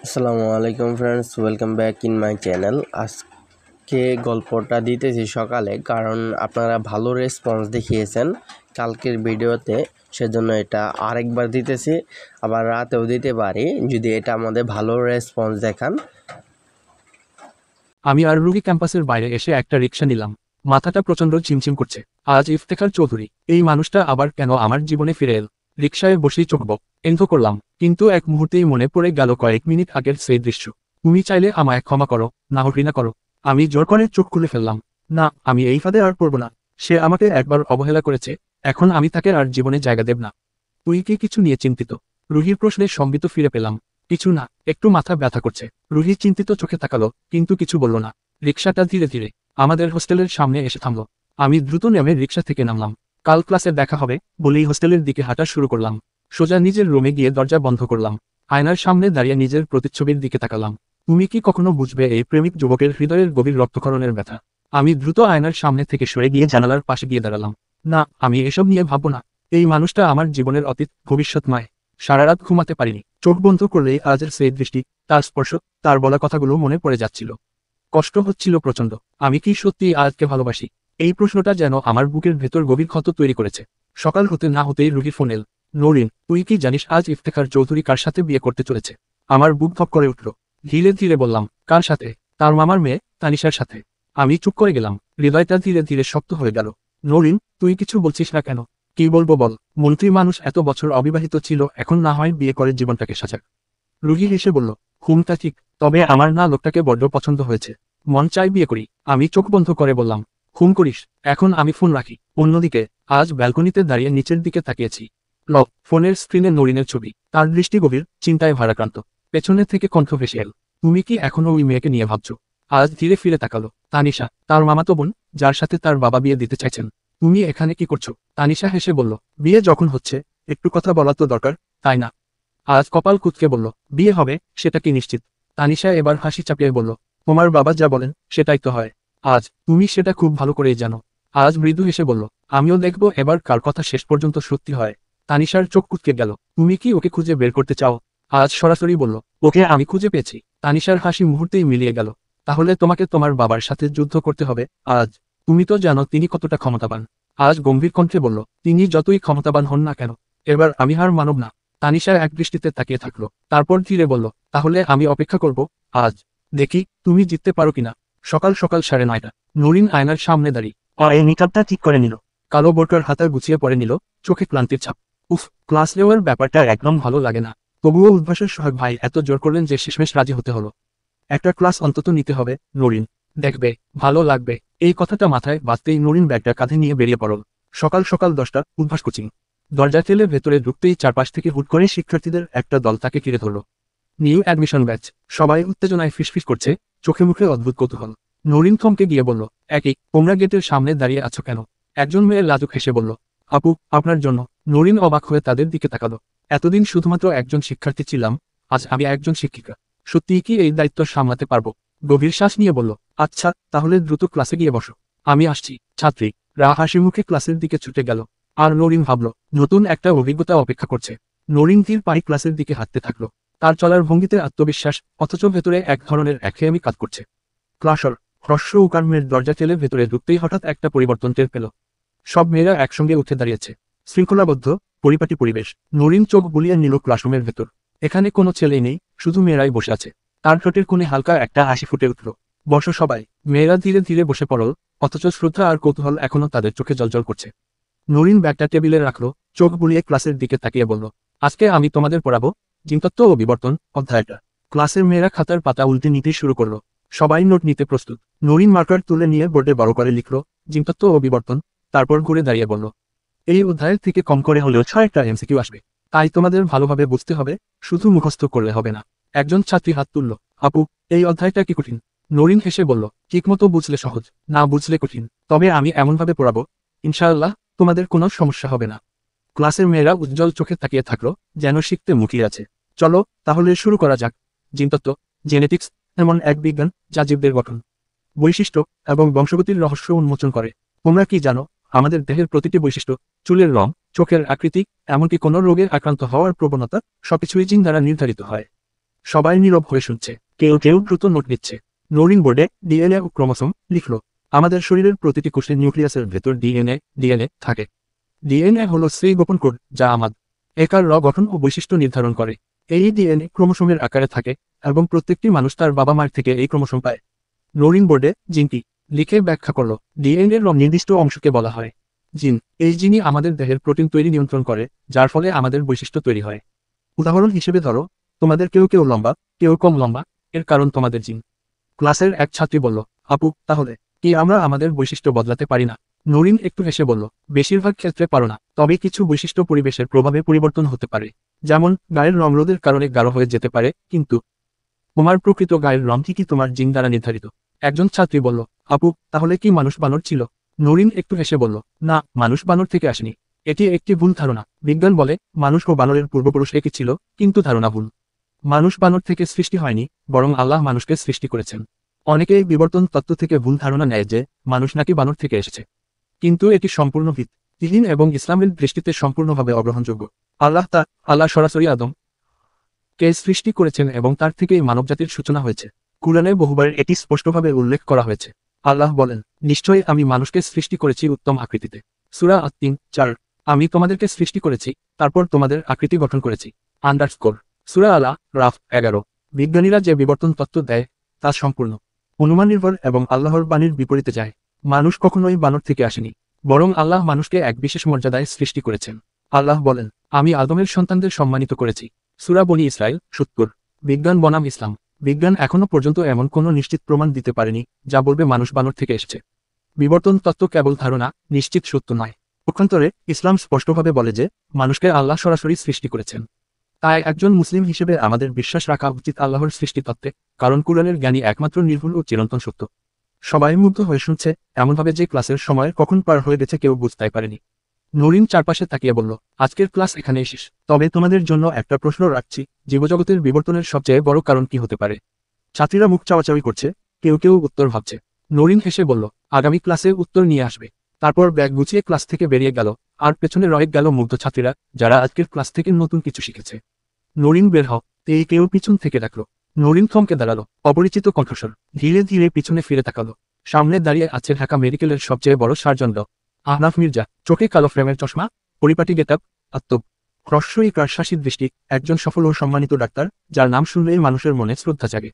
আসসালামু আলাইকুম friends, welcome back in my channel. আজকে গল্পটা দিতেছি সকালে, কারণ আপনারা ভালো রেসপন্স দেখিয়েছেন কালকের ভিডিওতে, সেজন্য এটা আরেকবার দিতেছি। আবার রাতেও দিতে পারি যদি এটা আমাদের ভালো রেসপন্স দেখান। আমি আর রুগী ক্যাম্পাসের বাইরে এসে একটা রিক্সা নিলাম। মাথাটা প্রচন্ড চিমচিম করছে। আজ ইফতেখার চৌধুরী, এই মানুষটা আবার কেন আমার জীবনে ফিরে এল? রিক্সায় বসেই চোখ বন্ধ করলাম, কিন্তু এক মুহূর্তেই মনে পড়ে গেল কয়েক মিনিট আগের সেই দৃশ্য। তুমি চাইলে আমায় ক্ষমা করো, না ঘৃণা করো। আমি জোর করে চোখ খুলে ফেললাম। না, আমি এই ফাঁদে আর পড়ব না। সে আমাকে একবার অবহেলা করেছে, এখন আমি তাকে আর জীবনে জায়গা দেব না। তুই কি কিছু নিয়ে চিন্তিত? রুহির প্রশ্নে সম্বিত ফিরে পেলাম। কিছু না, একটু মাথা ব্যথা করছে। রুহি চিন্তিত চোখে তাকালো, কিন্তু কিছু বলল না। রিক্সাটা ধীরে ধীরে আমাদের হোস্টেলের সামনে এসে থামল। আমি দ্রুত নেমে রিক্সা থেকে নামলাম। কাল ক্লাসে দেখা হবে বলেই হোস্টেলের দিকে হাঁটা শুরু করলাম। সোজা নিজের রুমে গিয়ে দরজা বন্ধ করলাম। আয়নার সামনে দাঁড়িয়ে নিজের প্রতিচ্ছবির দিকে তাকালাম। তুমি কি কখনো বুঝবে এই প্রেমিক যুবকের হৃদয়ের গভীর রক্তক্ষরণের ব্যথা? আমি দ্রুত আয়নার সামনে থেকে সরে গিয়ে জানালার পাশে গিয়ে দাঁড়ালাম। না, আমি এসব নিয়ে ভাববো না। এই মানুষটা আমার জীবনের অতীত ভবিষ্যৎ নয়। সারা রাত ঘুমাতে পারিনি। চোখ বন্ধ করলেই আজের সেই দৃষ্টি, তার স্পর্শ, তার বলা কথাগুলো মনে পড়ে যাচ্ছিল। কষ্ট হচ্ছিল প্রচন্ড। আমি কি সত্যি আজকে ভালোবাসি? এই প্রশ্নটা যেন আমার বুকের ভেতর গভীর ক্ষত তৈরি করেছে। সকাল হতে না হতেই রুহির ফোন এল। নরিন, তুই কি জানিস আজ ইফতেখার চৌধুরী কার সাথে বিয়ে করতে চলেছে? আমার বুক ধপ করে উঠল। ধীরে ধীরে বললাম, কার সাথে? তার মামার মেয়ে তানিশার সাথে। আমি চুপ করে গেলাম। হৃদয়টা ধীরে ধীরে শক্ত হয়ে গেল। নরিন, তুই কিছু বলছিস না কেন? কি বলবো বল। মন্ত্রী মানুষ এত বছর অবিবাহিত ছিল, এখন না হয় বিয়ে করে জীবনটাকে সাজাক। রুহি হেসে বলল, হুমটা ঠিক, তবে আমার না লোকটাকে বড্ড পছন্দ হয়েছে। মন চাই বিয়ে করি। আমি চোখ বন্ধ করে বললাম, হুম করিস। এখন আমি ফোন রাখি। অন্যদিকে আজ ব্যালকনিতে দাঁড়িয়ে নিচের দিকে তাকিয়েছি। ফোনের স্ক্রিনে নরিনের ছবি। তার দৃষ্টি গভীর চিন্তায় ভারাক্রান্ত। পেছনে থেকে কণ্ঠ ভেসে এল, তুমি কি এখনো ওই মেয়েকে নিয়ে ভাবছো? আজ ধীরে ফিরে তাকালো। তানিশা, তার মামাতো বোন, যার সাথে তার বাবা বিয়ে দিতে চাইছেন। তুমি এখানে কি করছো? তানিশা হেসে বলল, বিয়ে যখন হচ্ছে, একটু কথা বলা তো দরকার, তাই না? আজ কপাল কুঁচকে বলল, বিয়ে হবে, সেটা কি নিশ্চিত? তানিশা এবার হাসি চাপিয়ে বলল, তোমার বাবা যা বলেন সেটাই তো হয়। আজ তুমি সেটা খুব ভালো করেই জানো। আজ মৃদু হেসে বলল, আমিও দেখব এবার কার কথা শেষ পর্যন্ত সত্যি হয়। তানিশার চোখ কুঁচকে গেল। তুমি কি ওকে খুঁজে বের করতে চাও? আজ সরাসরি বলল, ওকে আমি খুঁজে পেয়েছি। তানিশার হাসি মুহূর্তেই মিলিয়ে গেল। তাহলে তোমাকে তোমার বাবার সাথে যুদ্ধ করতে হবে আজ। তুমি তো জানো তিনি কতটা ক্ষমতাবান। আজ গম্ভীর কণ্ঠে বলল, তিনি যতই ক্ষমতাবান হন না কেন, এবার আমি হার মানব না। তানিশা এক দৃষ্টিতে তাকিয়ে থাকলো, তারপর ধীরে বলল, তাহলে আমি অপেক্ষা করব। আজ দেখি তুমি জিততে পারো কিনা। সকাল সকাল 9:30। নরিন আয়নার সামনে দাঁড়িয়ে এই মেকআপটা ঠিক করে নিল। কালো বোরকার হাতা গুছিয়ে পরে নিল, চোখে ক্লান্তির ছাপ। উফ, ক্লাস নেওয়ার ব্যাপারটা একদম ভালো লাগে না। তবুও উদ্ভাসের সোহাগ ভাই এত জোর করলেন যে শেষমেশ রাজি হতে হলো। একটা ক্লাস অন্তত নিতে হবে নরিন, দেখবে ভালো লাগবে। এই কথাটা মাথায় বাজতেই নরিন ব্যাগটা কাঁধে নিয়ে বেরিয়ে পড়ল। সকাল সকাল 10টা, উদ্ভাস কোচিং। দরজা ঠেলে ভেতরে ঢুকতেই চারপাশ থেকে হুট করে শিক্ষার্থীদের একটা দল তাকে ঘিরে ধরল। New admission batch. সবাই উত্তেজনায় ফিসফিস করছে, চোখে মুখে অদ্ভুত কৌতূহল। নরিন থমকে গিয়ে বলল, একই, তোমরা গেটের সামনে দাঁড়িয়ে আছো কেন? একজন মেয়ের লাজুক হেসে বলল, আপু, আপনার জন্য। নরিন অবাক হয়ে তাদের দিকে তাকালো। এতদিন শুধুমাত্র একজন শিক্ষার্থী ছিলাম, আজ আমি একজন শিক্ষিকা। সত্যিই কি এই দায়িত্ব সামলাতে পারবো? গভীর শ্বাস নিয়ে বলল, আচ্ছা তাহলে দ্রুত ক্লাসে গিয়ে বসো। আমি আসছি। ছাত্রী রা হাসি মুখে ক্লাসের দিকে ছুটে গেল। আর নরিন ভাবল, নতুন একটা অভিজ্ঞতা অপেক্ষা করছে। নরিন ধীর পায়ে ক্লাসের দিকে হাঁটতে থাকলো। তার চলার ভঙ্গিতে আত্মবিশ্বাস, অথচ ভেতরে এক ধরনের একঘেয়েমি কাজ করছে। ক্লাসর হ্রস্ব উকার মেয়ের দরজা ঠেলে ভেতরে ঢুকতেই হঠাৎ একটা পরিবর্তন টের পেল। সব মেয়েরা একসঙ্গে উঠে দাঁড়িয়েছে। শৃঙ্খলাবদ্ধ, পরিপাটি পরিবেশ। নরিন চোখ বুলিয়ে নিল ক্লাসরুমের ভেতর। এখানে কোনো ছেলেই নেই, শুধু মেয়েরাই বসে আছে। তার ঠোঁটের কোণে হালকা একটা হাসি ফুটে উঠল। বসো সবাই। মেয়েরা ধীরে ধীরে বসে পড়ল, অথচ শ্রদ্ধা আর কৌতূহল এখনো তাদের চোখে জ্বলজ্বল করছে। নরিন ব্যাগটা টেবিলে রাখলো, চোখ বুলিয়ে ক্লাসের দিকে তাকিয়ে বলল, আজকে আমি তোমাদের পড়াবো জিনতত্ত্ব ও বিবর্তন অধ্যায়টা। ক্লাসের মেয়েরা খাতার পাতা উল্টে নিতে শুরু করলো। সবাই নোট নিতে প্রস্তুত। নরিন মার্কার তুলে নিয়ে বোর্ডে বড় করে লিখল, জিনতত্ত্ব ও বিবর্তন। তারপর ঘুরে দাঁড়িয়ে বলল, এই অধ্যায়ের থেকে কম করে হলেও 6টা এমসিকিউ আসবে। তাই তোমাদের ভালোভাবে বুঝতে হবে, শুধু মুখস্থ করলে হবে না। একজন ছাত্রী হাত তুলল, আপু, এই অধ্যায়টা কি কঠিন? নরিন হেসে বলল, ঠিকমতো বুঝলে সহজ, না বুঝলে কঠিন। তবে আমি এমনভাবে পড়াবো, ইনশাআল্লাহ তোমাদের কোনো সমস্যা হবে না। ক্লাসের মেয়েরা উজ্জ্বল চোখে তাকিয়ে থাকলো, যেন শিখতে মুখিয়ে আছে। চলো তাহলে শুরু করা যাক। জিনতত্ত্ব, জেনেটিক্স এমন এক বিজ্ঞান যা জীবদের গঠন, বৈশিষ্ট্য এবং বংশগতির রহস্য উন্মোচন করে। তোমরা কি জানো, আমাদের দেহের প্রতিটি বৈশিষ্ট্য, চুলের রং, চোখের আকৃতি, এমনকি কোনো রোগের আক্রান্ত হওয়ার প্রবণতা, সবকিছুই জিন দ্বারা নির্ধারিত হয়। সবাই নীরব হয়ে শুনছে, কেউ কেউ দ্রুত নোট নিচ্ছে। নরিন বোর্ডে ডিএনএ ও ক্রোমোসোম লিখল। আমাদের শরীরের প্রতিটি কোষের নিউক্লিয়াসের ভেতর ডিএনএ থাকে। ডিএনএ হলো সেই গোপন কোড যা আমাদের একার গঠন ও বৈশিষ্ট্য নির্ধারণ করে। এই ডিএনএ ক্রোমোসোমের আকারে থাকে এবং প্রত্যেকটি মানুষ তার বাবা মার থেকে এই ক্রোমোসোম পায়। নরিন বোর্ডে জিনটি লিখে ব্যাখ্যা করল, ডিএনএর নির্দিষ্ট অংশকে বলা হয় জিন। এই জিনই আমাদের দেহের প্রোটিন তৈরি নিয়ন্ত্রণ করে, যার ফলে আমাদের বৈশিষ্ট্য তৈরি হয়। উদাহরণ হিসেবে ধরো, তোমাদের কেউ কেউ লম্বা, কেউ কম লম্বা, এর কারণ তোমাদের জিন। ক্লাসের এক ছাত্রী বলল, আপু, তাহলে কি আমরা আমাদের বৈশিষ্ট্য বদলাতে পারি না? নরিন একটু হেসে বলল, বেশিরভাগ ক্ষেত্রে পারো না, তবে কিছু বৈশিষ্ট্য পরিবেশের প্রভাবে পরিবর্তন হতে পারে। যেমন গায়ের রং রোদের কারণে গাঢ় হয়ে যেতে পারে, কিন্তু তোমার প্রকৃত গায়ের রং ঠিকই তোমার জিন দ্বারা নির্ধারিত। একজন ছাত্রী বলল, আপু, তাহলে কি মানুষ বানর ছিল? নরিন একটু হেসে বলল, না, মানুষ বানর থেকে আসেনি। এটি একটি ভুল ধারণা। বিজ্ঞান বলে মানুষ ও বানরের পূর্বপুরুষ একই ছিল, কিন্তু ধারণা ভুল। মানুষ বানর থেকে সৃষ্টি হয়নি, বরং আল্লাহ মানুষকে সৃষ্টি করেছেন। অনেকে এই বিবর্তন তত্ত্ব থেকে ভুল ধারণা নেয় যে মানুষ নাকি বানর থেকে এসেছে, কিন্তু এটি সম্পূর্ণ ভিত্তিহীন এবং ইসলামের দৃষ্টিতে সম্পূর্ণভাবে অগ্রহণযোগ্য। আল্লাহ সরাসরি আদম কে সৃষ্টি করেছেন এবং তার থেকেই মানবজাতির সূচনা হয়েছে। কুরআনে বহুবার এটি স্পষ্টভাবে উল্লেখ করা হয়েছে। আল্লাহ বলেন, নিশ্চয়ই আমি মানুষকে সৃষ্টি করেছি উত্তম আকৃতিতে। সূরা আত-তিন-৪। আমি তোমাদেরকে সৃষ্টি করেছি, তারপর তোমাদের আকৃতি গঠন করেছি। সূরা আল-রাফ ১১। বিজ্ঞানীরা যে বিবর্তন তত্ত্ব দেয় তা সম্পূর্ণ অনুমান নির্ভর এবং আল্লাহর বাণীর বিপরীতে যায়। মানুষ কখনোই বানর থেকে আসেনি, বরং আল্লাহ মানুষকে এক বিশেষ মর্যাদায় সৃষ্টি করেছেন। আল্লাহ বলেন, আমি আদমের সন্তানদের সম্মানিত করেছি। সূরা বনী ইসরাইল ৭০। বিজ্ঞান বনাম ইসলাম। বিজ্ঞান এখনো পর্যন্ত এমন কোনো নিশ্চিত প্রমাণ দিতে পারেনি যা বলবে মানুষ বানর থেকে এসেছে। বিবর্তন তত্ত্ব কেবল ধারণা, নিশ্চিত সত্য নয়। পক্ষান্তরে ইসলাম স্পষ্টভাবে বলে যে মানুষকে আল্লাহ সরাসরি সৃষ্টি করেছেন। তাই একজন মুসলিম হিসেবে আমাদের বিশ্বাস রাখা উচিত আল্লাহর সৃষ্টি তত্ত্বে, কারণ কুরআনের জ্ঞানী একমাত্র নির্ভুল ও চিরন্তন সত্য। সবাই মুগ্ধ হয়ে শুনছে, এমনভাবে যে ক্লাসের সময় কখন পার হয়ে গেছে কেউ বুঝতেই পারেনি। নরিন চারপাশে তাকিয়ে বলল, আজকের ক্লাস এখানেই শেষ, তবে তোমাদের জন্য একটা প্রশ্ন রাখছি, জীবজগতের বিবর্তনের সবচেয়ে বড় কারণ কি হতে পারে? ছাত্রীরা মুখ চাওয়াচাওয়ি করছে, কেউ কেউ উত্তর ভাবছে। নরিন হেসে বলল, আগামী ক্লাসে উত্তর নিয়ে আসবে। তারপর ব্যাগ গুছিয়ে ক্লাস থেকে বেরিয়ে গেল, আর পেছনে রয়ে গেল মুগ্ধ ছাত্রীরা, যারা আজকের ক্লাস থেকে নতুন কিছু শিখেছে। নরিন বের হও, কেউ পিছন থেকে ডাকলো। নরিন থমকে দাঁড়ালো, অপরিচিত কণ্ঠস্বর। ধীরে ধীরে পিছনে ফিরে তাকালো। সামনে দাঁড়িয়ে আছে ঢাকা মেডিকেলের সবচেয়ে বড় সার্জন আহনাফ মির্জা। চোখে কালো ফ্রেমের চশমা, পরিপাটি গেটআপ, হ্রস্বই কারসাসির দৃষ্টি, একজন সফল ও সম্মানিত ডাক্তার, যার নাম শুনলেই মানুষের মনে শ্রদ্ধা জাগে।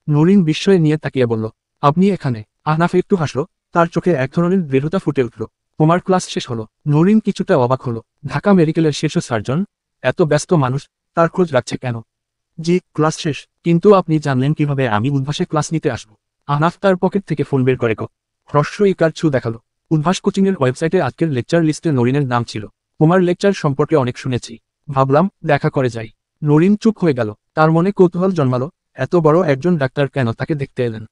নরিন বিস্ময়ে নিয়ে তাকিয়ে বলল, আপনি এখানে? আহনাফ একটু হাসল, তার চোখে এক ধরনের দৃঢ়তা ফুটে উঠল। তোমার ক্লাস শেষ হলো? নরিন কিছুটা অবাক হলো। ঢাকা মেডিকেলের শীর্ষ সার্জন, এত ব্যস্ত মানুষ, তার খোঁজ রাখছে কেন? জি, ক্লাস শেষ। কিন্তু আপনি জানলেন কিভাবে আমি উদ্ভাসে ক্লাস নিতে আসব? আহনাফ তার পকেট থেকে ফোন বের করে হ্রস্বই কার ছু দেখালো। উদ্ভাস কোচিংয়ের ওয়েবসাইটে আজকের লেকচার লিস্টে নরিনের নাম ছিল। তোমার লেকচার সম্পর্কে অনেক শুনেছি, ভাবলাম দেখা করে যাই। নরিন চুপ হয়ে গেল, তার মনে কৌতূহল জন্মালো, এত বড় একজন ডাক্তার কেন তাকে দেখতে এলেন?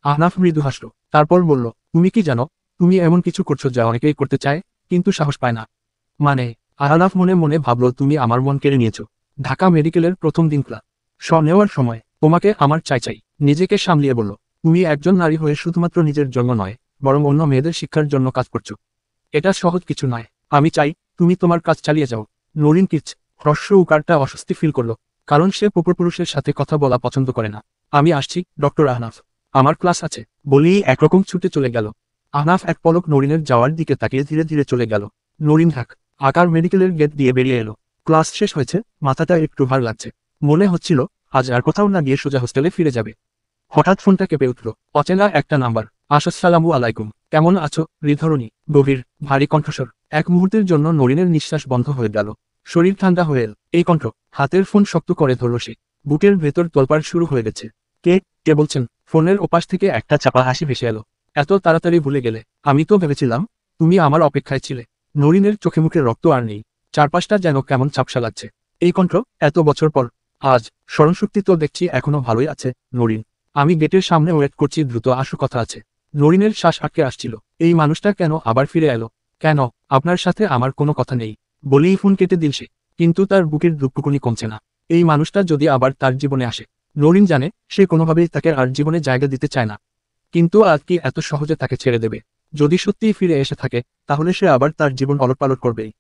আহনাফ মৃদু হাসল, তারপর বলল, তুমি কি জানো, তুমি এমন কিছু করছো যা অনেকেই করতে চায়, কিন্তু সাহস পায় না। মানে? আহনাফ মনে মনে ভাবল, তুমি আমার মন কেড়ে নিয়েছো। ঢাকা মেডিকেলের প্রথম দিন ক্লাস নেওয়ার সময় তোমাকে আমার চাই। নিজেকে সামলিয়ে বলল, তুমি একজন নারী হয়ে শুধুমাত্র নিজের জন্য নয়, বরং অন্য মেয়েদের শিক্ষার জন্য কাজ করছো। এটা সহজ কিছু নয়। আমি চাই তুমি তোমার কাজ চালিয়ে যাও। নরিন হ্রস্ব উকারটা অস্বস্তি ফিল করলো, কারণ সে পূর্বপুরুষের সাথে কথা বলা পছন্দ করে না। আমি আসছি, ডক্টর আহনাফ, আমার ক্লাস আছে বলেই একরকম ছুটে চলে গেল। আহনাফ এক পলক নরিনের যাওয়ার দিকে তাকিয়ে ধীরে ধীরে চলে গেল। নরিন আকার মেডিকেলের গেট দিয়ে বেরিয়ে এলো। ক্লাস শেষ হয়েছে, মাথাটা একটু ভার লাগছে। মনে হচ্ছিল আজ আর কোথাও না গিয়ে সোজা হোস্টেলে ফিরে যাবে। হঠাৎ ফোনটা কেঁপে উঠল, অচেনা একটা নাম্বার। আসসালামু আলাইকুম, কেমন আছো? হৃধরণী, গভীর ভারী কণ্ঠস্বর। এক মুহূর্তের জন্য নরিনের নিঃশ্বাস বন্ধ হয়ে গেল, শরীর ঠান্ডা হয়ে এল। এই কণ্ঠ, হাতের ফোন শক্ত করে ধরল সে। বুকের ভেতর তোলপাড় শুরু হয়ে গেছে। কে বলছেন? ফোনের ওপাশ থেকে একটা চাপা হাসি ভেসে এলো। এত তাড়াতাড়ি ভুলে গেলে? আমি তো ভেবেছিলাম তুমি আমার অপেক্ষায় ছিলে। নরিনের চোখে মুখে রক্ত আর নেই, চারপাশটা যেন কেমন চাপসা লাগছে। এই কণ্ঠ, এত বছর পর আজ। স্মরণশক্তি তো দেখছি এখনো ভালোই আছে। নরিন, আমি গেটের সামনে ওয়েট করছি, দ্রুত আসু, কথা আছে। নরিনের শ্বাস আটকে আসছিল। এই মানুষটা কেন আবার ফিরে এলো? কেন? আপনার সাথে আমার কোনো কথা নেই বলেই ফোন কেটে দিল সে। কিন্তু তার বুকের ধুকপুকুনি কমছে না। এই মানুষটা যদি আবার তার জীবনে আসে, নরিন জানে সে কোনোভাবেই তাকে আর জীবনে জায়গা দিতে চায় না। কিন্তু আজ কি এত সহজে তাকে ছেড়ে দেবে? যদি সত্যিই ফিরে এসে থাকে, তাহলে সে আবার তার জীবন ওলটপালট করবেই।